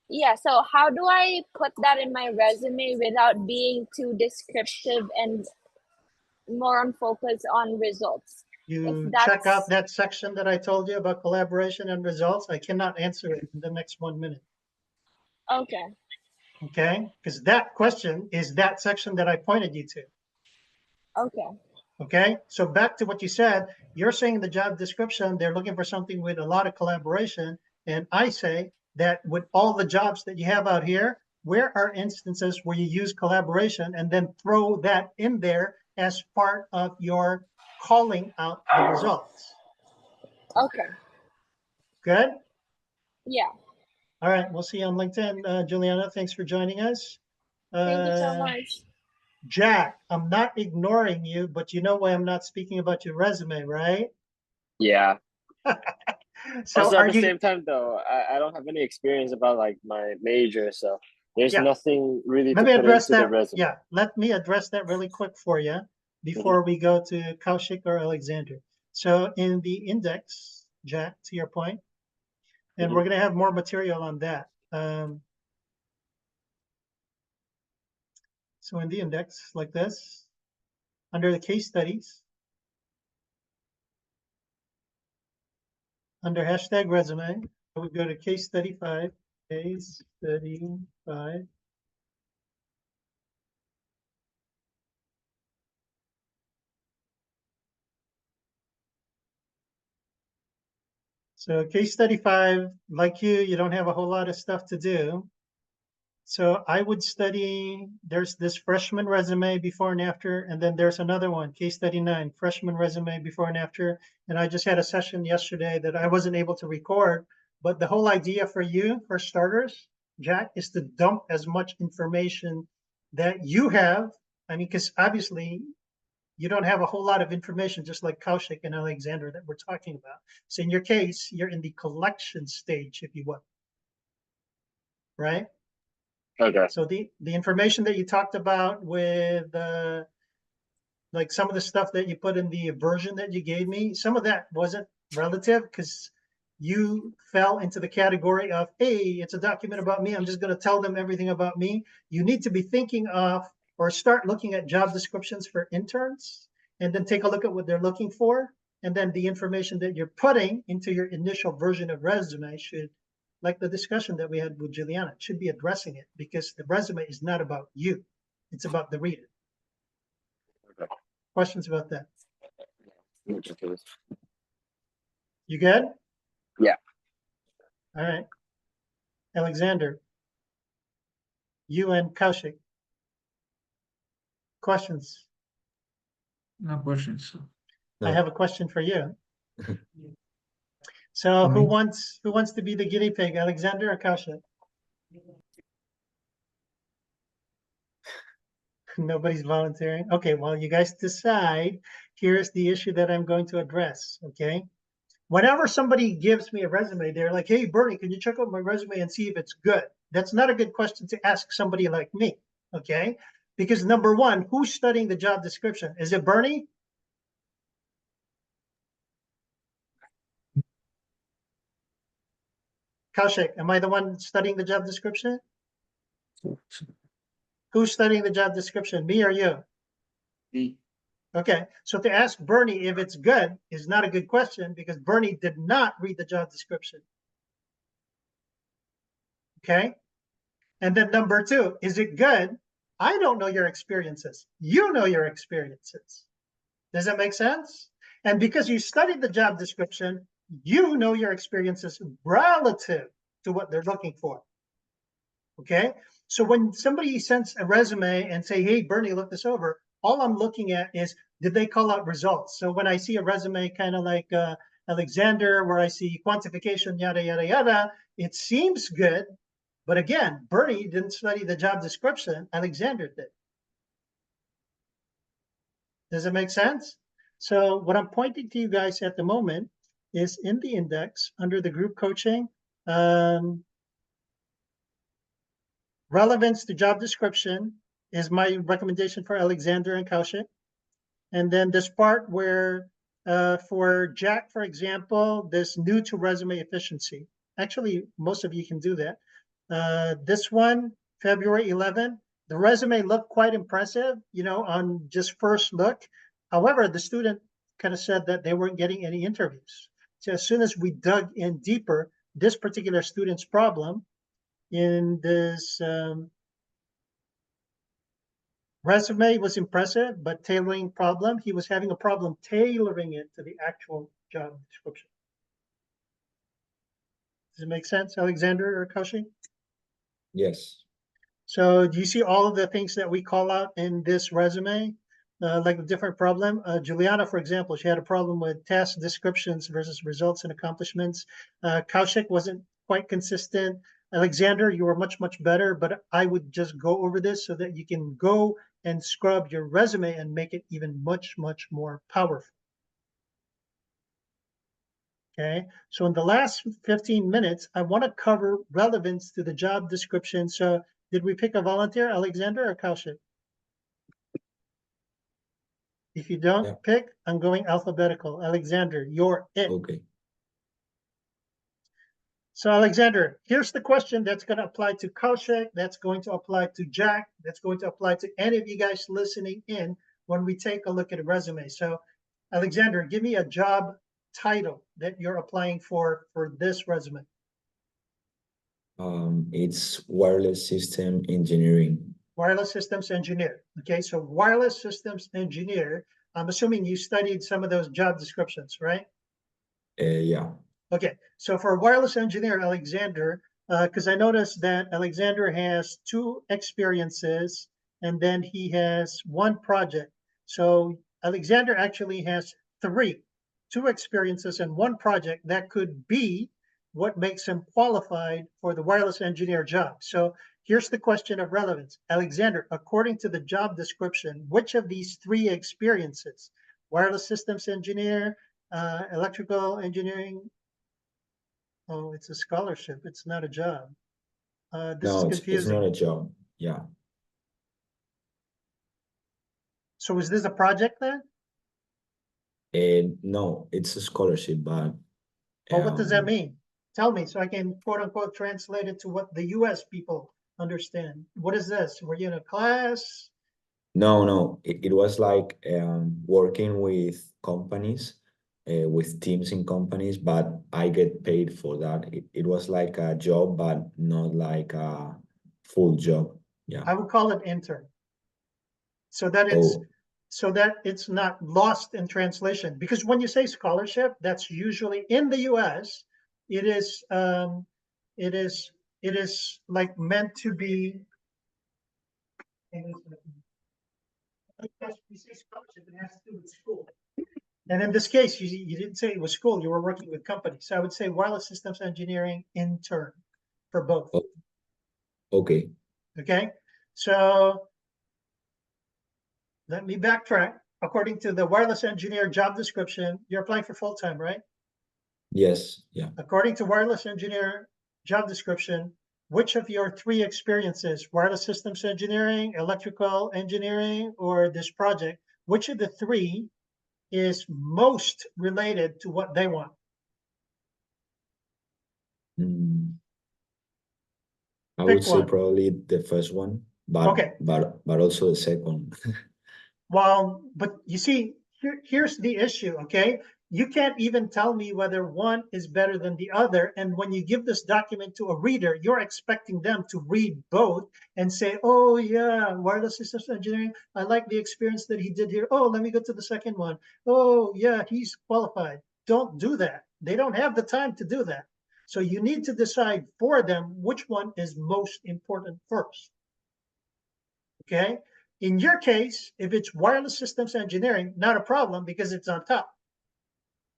Yeah, so how do I put that in my resume without being too descriptive and more on focus on results? You check out that section that I told you about collaboration and results. I cannot answer it in the next 1 minute. Okay. Okay, because that question is that section that I pointed you to. Okay. Okay, so back to what you said, you're saying the job description, they're looking for something with a lot of collaboration. And I say that with all the jobs that you have out here, where are instances where you use collaboration, and then throw that in there as part of your calling out the results. Okay. Good? Yeah. All right, we'll see you on LinkedIn. Juliana, thanks for joining us. Thank you so much. Jack, I'm not ignoring you, but you know why I'm not speaking about your resume, right? Yeah. So also, at the same time, though, I don't have any experience about like my major, so there's nothing really to put into the resume. Yeah, let me address that really quick for you. before we go to Kaushik or Alexander. So in the index, Jack, to your point, and we're going to have more material on that. So in the index, like this, under the case studies, under hashtag resume, I would go to case study 5, case study 5. So case study 5, like you don't have a whole lot of stuff to do. So I would study, there's this freshman resume before and after, and then there's another one, case study 9, freshman resume before and after. And I just had a session yesterday that I wasn't able to record, but the whole idea for you, for starters, Jack, is to dump as much information that you have. I mean, because obviously you don't have a whole lot of information, just like Kaushik and Alexander that we're talking about. So in your case, you're in the collection stage, if you will, right? Okay. So the information that you talked about with like some of the stuff that you put in the version that you gave me, some of that wasn't relative because you fell into the category of, hey, it's a document about me, I'm just going to tell them everything about me. You need to be thinking of or start looking at job descriptions for interns and then take a look at what they're looking for. And then the information that you're putting into your initial version of resume should, like the discussion that we had with Juliana, should be addressing it because the resume is not about you. It's about the reader. Okay. Questions about that? Ridiculous. You good? Yeah. All right. Alexander, you and Kaushik. Questions? No questions. I No. have a question for you. So who Fine. wants to be the guinea pig, Alexander or Kaushik? Nobody's volunteering. Okay, well, you guys decide. Here's the issue that I'm going to address, okay? Whenever somebody gives me a resume, they're like, hey, Bernie, can you check out my resume and see if it's good? That's not a good question to ask somebody like me, okay? Because number one, who's studying the job description? Is it Bernie? Kaushik, am I the one studying the job description? Who's studying the job description, me or you? Me. Okay, so to ask Bernie if it's good is not a good question because Bernie did not read the job description. Okay, and then number two, is it good? I don't know your experiences. You know your experiences. Does that make sense? And because you studied the job description, you know your experiences relative to what they're looking for. Okay, so when somebody sends a resume and say, hey, Bernie, look this over, all I'm looking at is, did they call out results? So when I see a resume kind of like Alexander, where I see quantification, yada, yada, yada, it seems good. But again, Bernie didn't study the job description, Alexander did. Does it make sense? So what I'm pointing to you guys at the moment is in the index under the group coaching, relevance to job description is my recommendation for Alexander and Kaushik. And then this part where for Jack, for example, this new to resume efficiency. Actually, most of you can do that. This one, February 11, the resume looked quite impressive, you know, on just first look. However, the student kind of said that they weren't getting any interviews. So as soon as we dug in deeper, this particular student's problem in this resume was impressive, but tailoring problem, he was having a problem tailoring it to the actual job description. Does it make sense, Alexander or Kaushik? Yes. So do you see all of the things that we call out in this resume, like the different problem? Juliana, for example, she had a problem with task descriptions versus results and accomplishments. Kaushik wasn't quite consistent. Alexander, you were much, much better, but I would just go over this so that you can go and scrub your resume and make it even much, much more powerful. Okay, so in the last 15 minutes, I want to cover relevance to the job description. So did we pick a volunteer, Alexander or Kaushik? If you don't Yeah. pick, I'm going alphabetical. Alexander, you're it. Okay. So Alexander, here's the question that's going to apply to Kaushik, that's going to apply to Jack, that's going to apply to any of you guys listening in when we take a look at a resume. So Alexander, give me a job title that you're applying for this resume. It's wireless system engineering. Wireless systems engineer. Okay, so wireless systems engineer, I'm assuming you studied some of those job descriptions, right? Yeah. Okay, so for wireless engineer, Alexander, because I noticed that Alexander has 2 experiences and then he has 1 project. So Alexander actually has 2 experiences and 1 project that could be what makes him qualified for the wireless engineer job. So here's the question of relevance. Alexander, according to the job description, which of these 3 experiences, wireless systems engineer, electrical engineering, oh, it's a scholarship. It's not a job. This is No, it's confusing. not a job. Yeah. So is this a project then? And no, it's a scholarship, but Well, what does that um, mean? Tell me so I can quote unquote translate it to what the US people understand. What is this? Were you in a class? no, it was like working with companies, with teams in companies, but I get paid for that. It was like a job, but not like a full job. Yeah. I would call it intern. So that it's Oh, so that it's not lost in translation. Because when you say scholarship, that's usually in the US, it is it is it is like meant to be. We say scholarship, it has to do with school. And in this case, you didn't say it was school, you were working with companies. So I would say wireless systems engineering intern for both. oh, okay. Okay, so let me backtrack. According to the wireless engineer job description, you're applying for full-time, right? Yes. Yeah. According to wireless engineer job description, which of your 3 experiences, wireless systems engineering, electrical engineering, or this project, which of the 3 is most related to what they want? Mm, I Pick would say one. probably the first one, but Okay. but also the second. Well, but you see, here's the issue, okay? You can't even tell me whether one is better than the other. And when you give this document to a reader, you're expecting them to read both and say, oh, yeah, wireless systems engineering, I like the experience that he did here. Oh, let me go to the second one. Oh, yeah, he's qualified. Don't do that. They don't have the time to do that. So you need to decide for them which one is most important first, okay? In your case, if it's wireless systems engineering, not a problem because it's on top.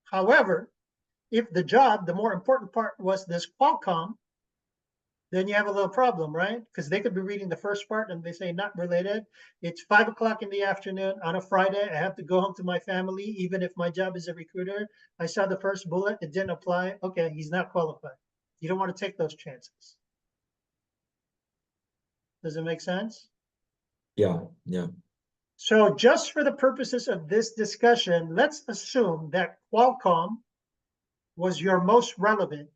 However, if the job, the more important part was this Qualcomm, then you have a little problem, right? Because they could be reading the first part and they say not related. It's 5 o'clock in the afternoon on a Friday. I have to go home to my family, even if my job is a recruiter. I saw the first bullet, it didn't apply. Okay, he's not qualified. You don't want to take those chances. Does it make sense? Yeah. Yeah. So just for the purposes of this discussion, let's assume that Qualcomm was your most relevant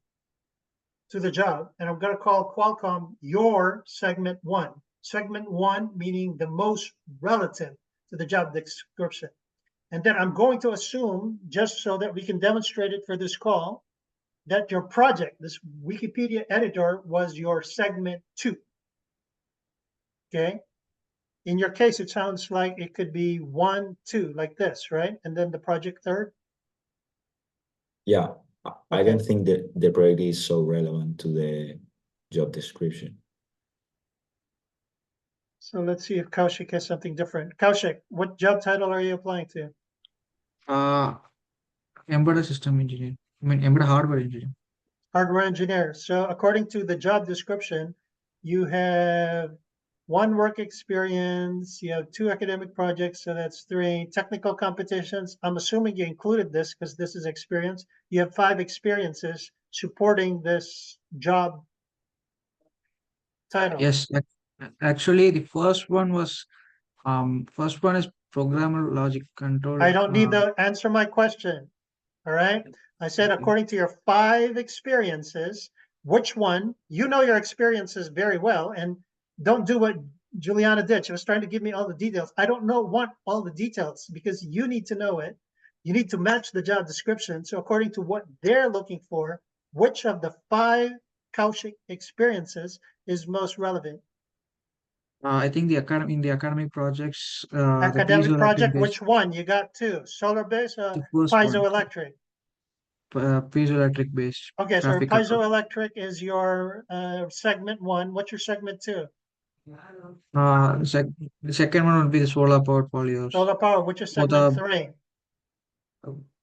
to the job. And I'm going to call Qualcomm your segment 1. Segment 1 meaning the most relative to the job description. And then I'm going to assume, just so that we can demonstrate it for this call, that your project, this Wikipedia editor, was your segment 2. Okay? In your case, it sounds like it could be 1, 2, like this, right? And then the project 3rd. Yeah. I Okay. don't think that the project is so relevant to the job description. So let's see if Kaushik has something different. Kaushik, what job title are you applying to? Embedded system engineer. I mean, embedded hardware engineer. Hardware engineer. So according to the job description, you have 1 work experience, you have 2 academic projects, so that's 3 technical competitions. I'm assuming you included this because this is experience. You have 5 experiences supporting this job title. Yes, actually, the first one is programmer logic control. I don't need to answer my question. All right. I said, Okay. according to your 5 experiences, which one, you know your experiences very well, and don't do what Juliana did. She was trying to give me all the details. I don't want all the details because you need to know it. You need to match the job description. So according to what they're looking for, which of the 5 𝗏𝗀𝘀 experiences is most relevant? I think in the academic projects, the Academic project, piezoelectric-based, which one? You got 2, solar-based, the first one, piezoelectric. piezoelectric-based Okay, so traffic control. piezoelectric is your segment 1. What's your segment 2? The second one would be the solar powered polyols. Solar power, which is For segment the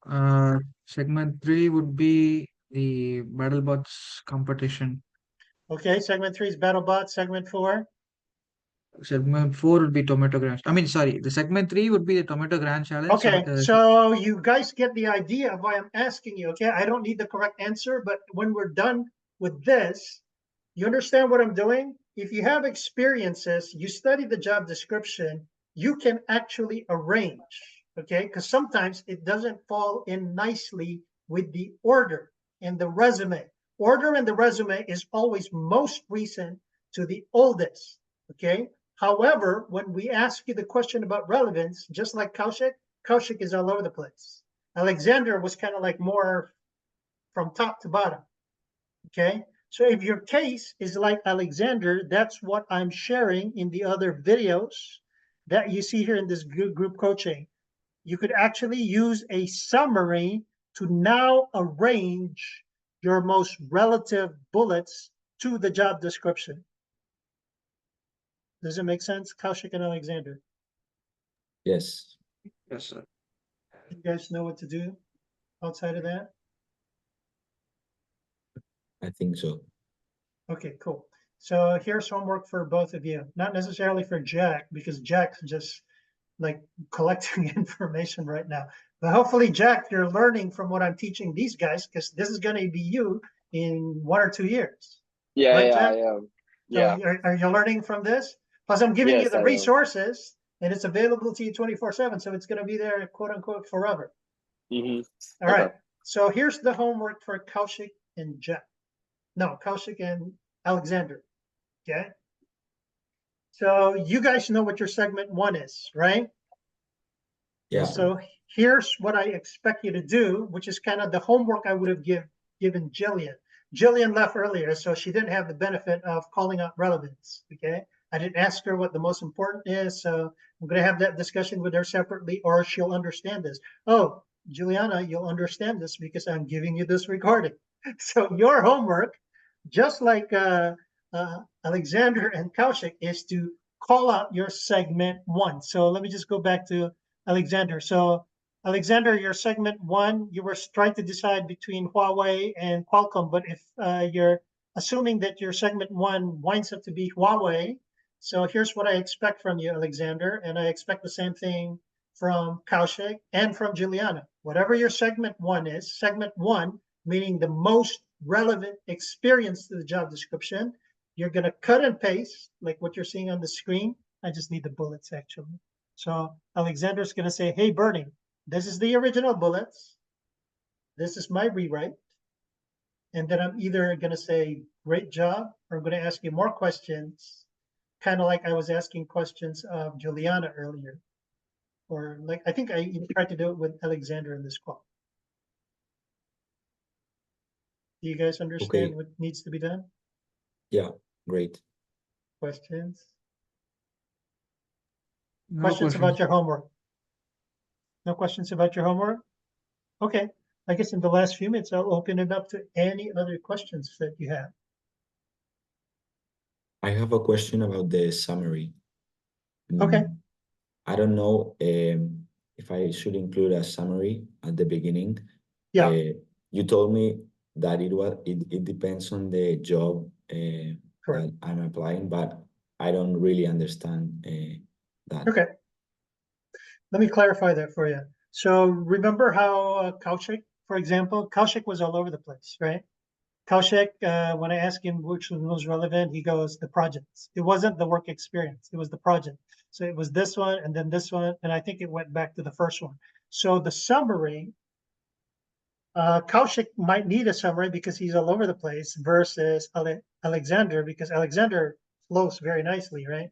3? segment 3 would be the BattleBots competition. Okay, segment 3 is BattleBot. Segment 4? Segment 4 would be tomato grand. I mean, sorry, the segment 3 would be the tomato grand challenge. Okay, so you guys get the idea of why I'm asking you, okay? I don't need the correct answer, but when we're done with this, you understand what I'm doing? If you have experiences, you study the job description, you can actually arrange, okay? Because sometimes it doesn't fall in nicely with the order in the resume. Order in the resume is always most recent to the oldest, okay? However, when we ask you the question about relevance, just like 𝗏𝗀𝘀 is all over the place. Alexander was kind of like more from top to bottom, okay? So if your case is like Alexander, that's what I'm sharing in the other videos that you see here in this group coaching. You could actually use a summary to now arrange your most relative bullets to the job description. Does it make sense, 𝗏𝗀𝘀 and Alexander? Yes. Yes, sir. You guys know what to do outside of that? I think so. Okay, cool. So here's homework for both of you. Not necessarily for Jack, because Jack's just like collecting information right now. But hopefully, Jack, you're learning from what I'm teaching these guys, because this is going to be you in 1 or 2 years. Yeah, Right, yeah, Jack? I am. So Yeah. are you learning from this? Plus, I'm giving you Yes, the I am. resources, and it's available to you 24/7. So it's going to be there, quote unquote, forever. Mm-hmm. All right. So here's the homework for 𝗏𝗀𝘀 and Jack. No, 𝗏𝗀𝘀 and Alexander. Okay. So you guys know what your segment 1 is, right? Yeah. And so here's what I expect you to do, which is kind of the homework I would have given Jillian. Jillian left earlier, so she didn't have the benefit of calling out relevance, okay? I didn't ask her what the most important is, so I'm going to have that discussion with her separately, or she'll understand this. Oh, Juliana, you'll understand this because I'm giving you this recording. So your homework, just like Alexander and 𝗏𝗀𝘀, is to call out your segment 1. So let me just go back to Alexander. So Alexander, your segment 1, you were trying to decide between Huawei and Qualcomm, but if you're assuming that your segment 1 winds up to be Huawei, so here's what I expect from you, Alexander, and I expect the same thing from 𝗏𝗀𝘀 and from Juliana. Whatever your segment 1 is, segment 1, meaning the most relevant experience to the job description, you're going to cut and paste, like what you're seeing on the screen. I just need the bullets, actually. So Alexander's going to say, hey, Bernie, this is the original bullets. This is my rewrite. And then I'm either going to say, great job, or I'm going to ask you more questions, kind of like I was asking questions of Juliana earlier. Or like, I think I even tried to do it with Alexander in this call. Do you guys understand what needs to be done? Yeah, great. Questions? No Questions questions. about your homework? No questions about your homework? Okay. I guess in the last few minutes, I'll open it up to any other questions that you have. I have a question about the summary. Okay. I don't know if I should include a summary at the beginning. Yeah. You told me that it depends on the job Correct. that I'm applying, but I don't really understand that. Okay. Let me clarify that for you. So remember how 𝗏𝗀𝘀, for example, 𝗏𝗀𝘀 was all over the place, right? 𝗏𝗀𝘀, when I asked him which was most relevant, he goes, the projects. It wasn't the work experience, it was the project. So it was this one and then this one, and I think it went back to the first one. So the summary, 𝗏𝗀𝘁 might need a summary because he's all over the place versus Alexander, because Alexander flows very nicely, right?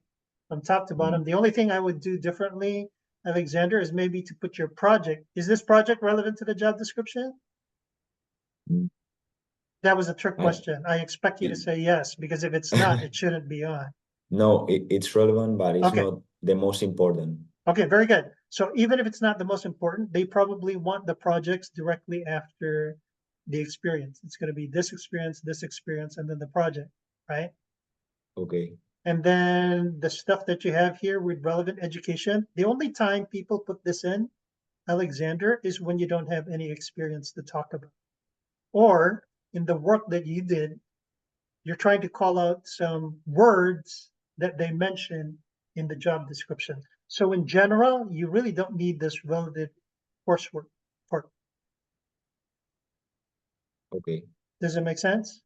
From top to bottom. The only thing I would do differently, Alexander, is maybe to put your project. Is this project relevant to the job description? Mm. That was a trick I- question. I expect you to say yes, because if it's not, it shouldn't be on. No, it's relevant, but it's Okay. not the most important. Okay, very good. So even if it's not the most important, they probably want the projects directly after the experience. It's going to be this experience, and then the project, right? Okay. And then the stuff that you have here with relevant education. The only time people put this in, Alexander, is when you don't have any experience to talk about. Or in the work that you did, you're trying to call out some words that they mention in the job description. So in general, you really don't need this relative coursework part. Okay. Does it make sense?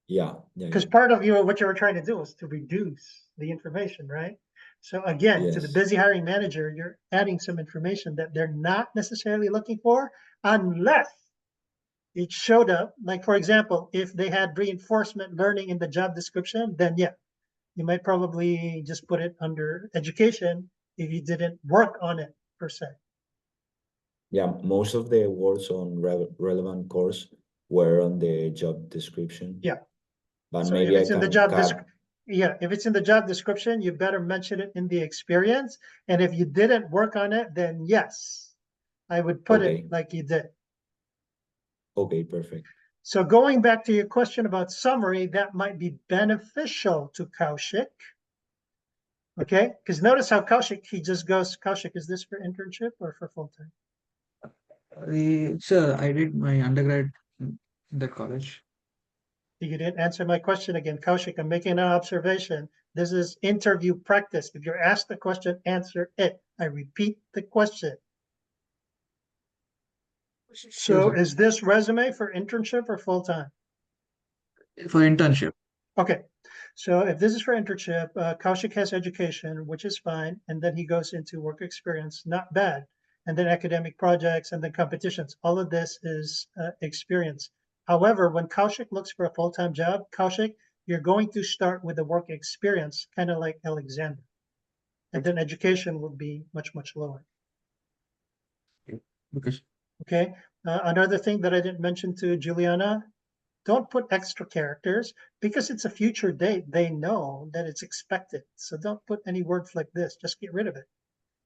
Yeah. Because part of what you were trying to do is to reduce the information, right? So again, to the Yes. busy hiring manager, you're adding some information that they're not necessarily looking for unless it showed up. Like, for example, if they had reinforcement learning in the job description, then yeah, you might probably just put it under education if you didn't work on it per se. Yeah, most of the words on relevant course were on the job description. Yeah. But So maybe if I it's in the can job cut. if it's in the job description, you better mention it in the experience. And if you didn't work on it, then yes, I would put Okay. it like you did. Okay, perfect. So going back to your question about summary, that might be beneficial to 𝗏𝗀𝘁. Okay, because notice how 𝗏𝗀𝘁, he just goes, 𝗏𝗀𝘁, is this for internship or for full-time? Sir, I did my undergrad in that college. You didn't answer my question again, 𝗏𝗁𝘁. I'm making an observation. This is interview practice. If you're asked the question, answer it. I repeat the question. So Sure, is this resume for internship or full-time? for internship. Okay, so if this is for internship, 𝗏𝗁𝘁 has education, which is fine, and then he goes into work experience, not bad, and then academic projects, and then competitions. All of this is experience. However, when 𝗏𝗁𝘁 looks for a full-time job, 𝗏𝗁𝘁, you're going to start with the work experience, kind of like Alexander, and then education will be much, much lower. Because Okay, another thing that I didn't mention to Juliana, don't put extra characters because it's a future date. They know that it's expected. So don't put any words like this. Just get rid of it.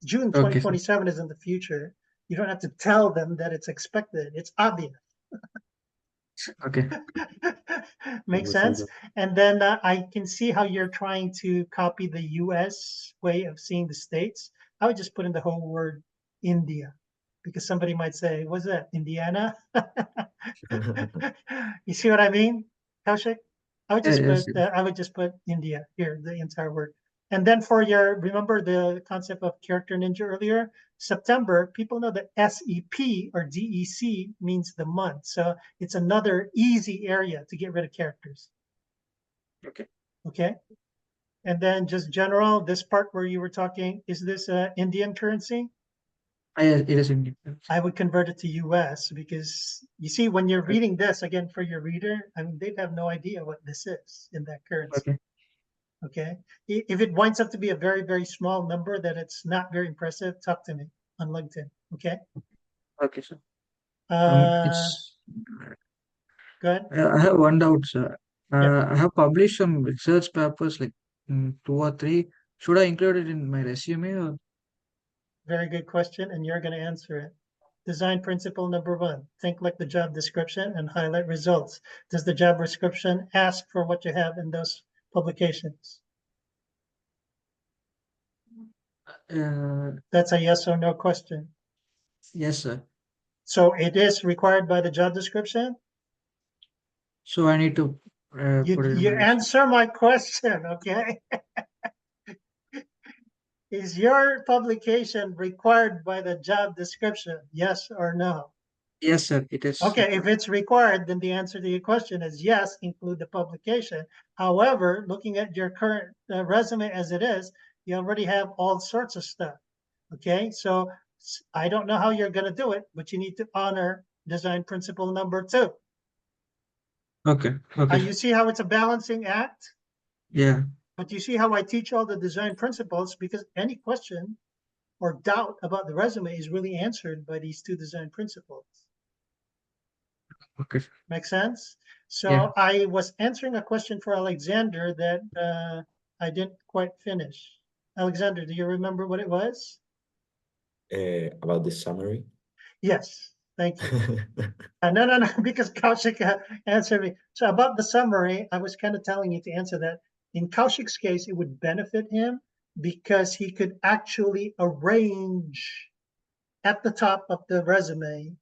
June okay, sir. 2027 is in the future. You don't have to tell them that it's expected. It's obvious. Okay. Makes Understood. sense. And then I can see how you're trying to copy the US way of seeing the states. I would just put in the whole word India, because somebody might say, what's that, Indiana? You see what I mean, 𝗏𝗁𝘁? Yes, yes. I would just put India here, the entire word. And then for remember the concept of character ninja earlier? September, people know that SEP or DEC means the month. So it's another easy area to get rid of characters. Okay. Okay. And then just general, this part where you were talking, is this Indian currency? Yes, it is Indian. I would convert it to US because you see, when you're reading this, again, for your reader, I mean, they'd have no idea what this is in that currency. Okay. Okay. If it winds up to be a very, very small number that it's not very impressive, talk to me on LinkedIn. Okay. Okay, sir. Go ahead. I have one doubt, sir. Yeah. I have published some research papers, like 2 or 3. Should I include it in my resume or? Very good question, and you're going to answer it. Design principle number 1, think like the job description and highlight results. Does the job description ask for what you have in those publications? That's a yes or no question. Yes, sir. So it is required by the job description? So I need to put it in my You resume. answer my question, okay? Is your publication required by the job description? Yes or no? Yes, sir. It is. Okay, if it's required, then the answer to your question is yes, include the publication. However, looking at your current resume as it is, You already have all sorts of stuff. Okay, so I don't know how you're going to do it, but you need to honor design principle number 2. Okay. Okay. You see how it's a balancing act? Yeah. But you see how I teach all the design principles, because any question or doubt about the resume is really answered by these 2 design principles. Okay. Make sense? So Yeah. I was answering a question for Alexander that I didn't quite finish. Alexander, do you remember what it was? About the summary. Yes, thank you. No, because Kaushik answered me. So about the summary, I was kind of telling you to answer that. In Kaushik's case, it would benefit him because he could actually arrange at the top of the resume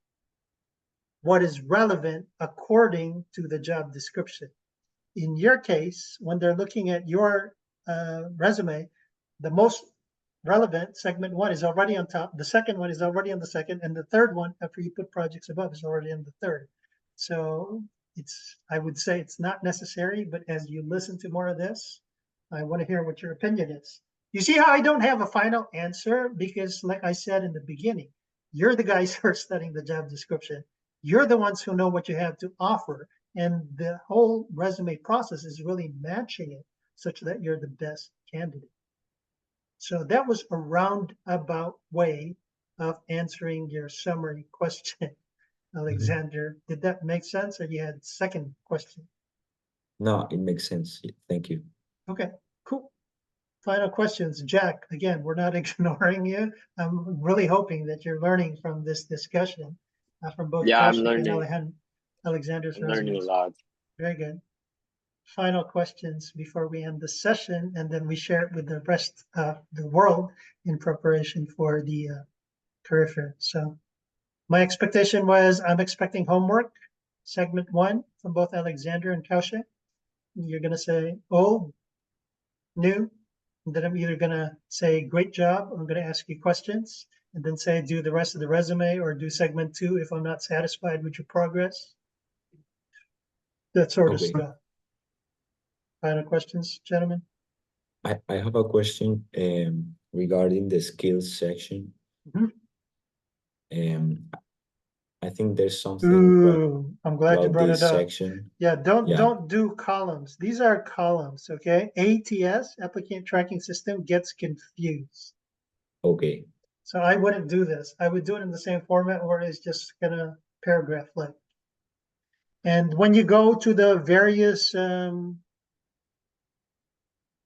what is relevant according to the job description. In your case, when they're looking at your resume, the most relevant segment 1 is already on top, the second one is already on the second, and the third one, after you put projects above, is already on the third. So I would say it's not necessary, but as you listen to more of this, I want to hear what your opinion is. You see how I don't have a final answer? Because like I said in the beginning, you're the guys who are studying the job description. You're the ones who know what you have to offer. And the whole resume process is really matching it such that you're the best candidate. So that was a roundabout way of answering your summary question, Alexander. Did that make sense, or you had a second question? No, it makes sense. Thank you. Okay, cool. Final questions. Jack, again, we're not ignoring you. I'm really hoping that you're learning from this discussion from both Yeah, I'm Kaushik learning. and Alexander's I'm learning a resumes. lot. Very good. Final questions before we end the session, and then we share it with the rest of the world in preparation for the career fair. So my expectation was I'm expecting homework, segment 1 from both Alexander and Kaushik. You're going to say old, new, and then I'm either going to say great job, I'm going to ask you questions, and then say do the rest of the resume or do segment 2 if I'm not satisfied with your progress. That sort of Okay. stuff. Final questions, gentlemen? I have a question regarding the skills section. I think there's something Ooh, I'm glad you about brought this it up. section. Yeah, Yeah. don't do columns. These are columns, okay? ATS, applicant tracking system, gets confused. Okay. So I wouldn't do this. I would do it in the same format where it's just gonna paragraph like. And when you go to the various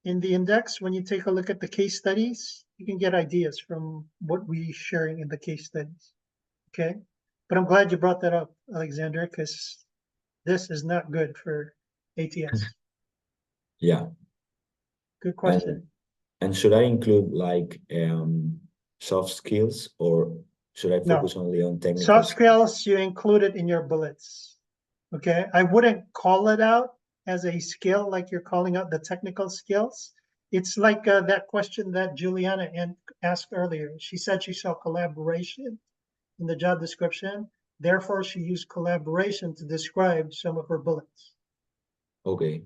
in the index, when you take a look at the case studies, you can get ideas from what we're sharing in the case studies. Okay, but I'm glad you brought that up, Alexander, because this is not good for ATS. Yeah. Good question. And should I include like soft skills, or should I No. focus only on technical Soft skills, you include it in your bullets. Okay, I wouldn't call it out as a skill like you're calling out the technical skills. It's like that question that Juliana asked earlier. She said she saw collaboration in the job description. Therefore, she used collaboration to describe some of her bullets. Okay.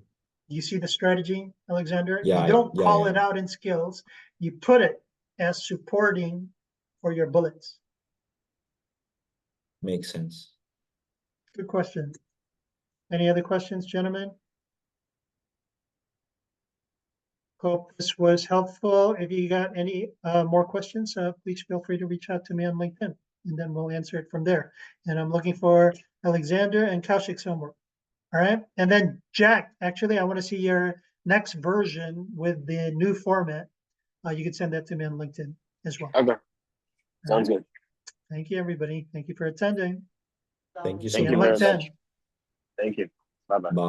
You see the strategy, Alexander? Yeah, You don't call yeah. it out in skills. You put it as supporting for your bullets. Makes sense. Good question. Any other questions, gentlemen? Hope this was helpful. If you got any more questions, please feel free to reach out to me on LinkedIn, and then we'll answer it from there. And I'm looking for Alexander and Kaushik's homework. All right. And then Jack, actually, I want to see your next version with the new format. You can send that to me on LinkedIn as well. Okay. Sounds good. Thank you, everybody. Thank you for attending. Thank you so See you on very much. LinkedIn. much. Thank you. Bye-bye. Bye.